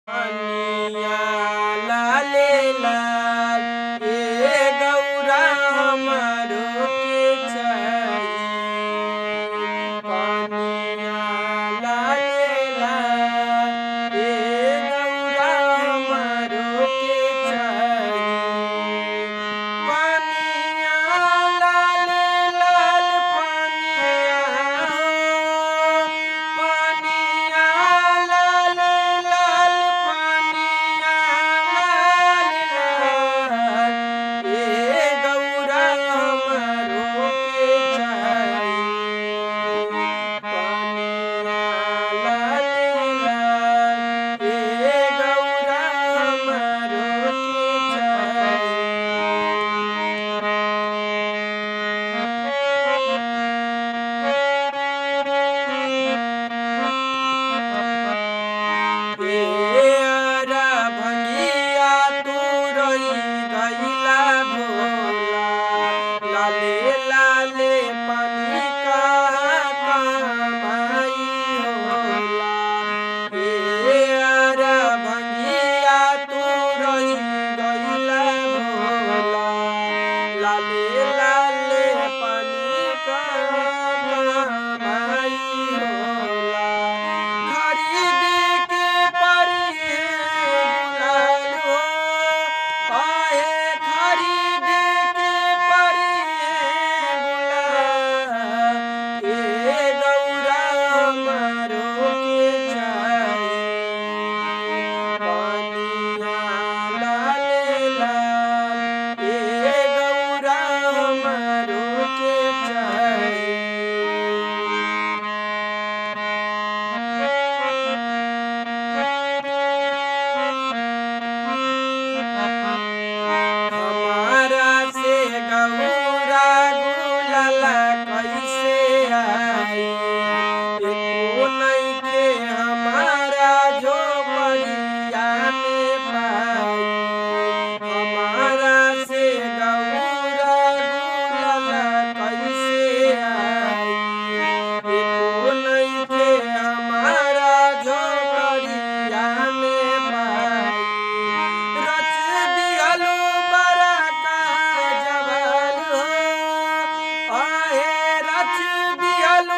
पनिया लाले लाल गौरा हमारो के चाहिए। पनिया लाले लाल गौरा हमारो के चाहिए। पनिया लाले लाल पनिया लाले लाल गौरा हमारो के चाहिए। पनिया लाले लाल गौरा हमारो के अरा भंगिया तू रही गईला भोला। लाले लाले पानी कहाँ भाई होला। अरा भंगिया तू रही गईला भोला। लाले लाले पानी कहाँ भाई होला। खरीद के परी गुलाल हो आहे खरीद के परी गुलाल गौरा हमारो के चाहिए। पनिया लाले लाल गौरा हमारो के चाहिए। हमारा से गौरा गुलाला कैसे आई। एको नइखे हमारा झोपड़िया में पाई। हमारा से गौरा गुलाला कैसे आई। एको नइखे हमारा झोपड़िया में पाई। रच दिहलो बड़ा का जवान हो आहे रच दिहलो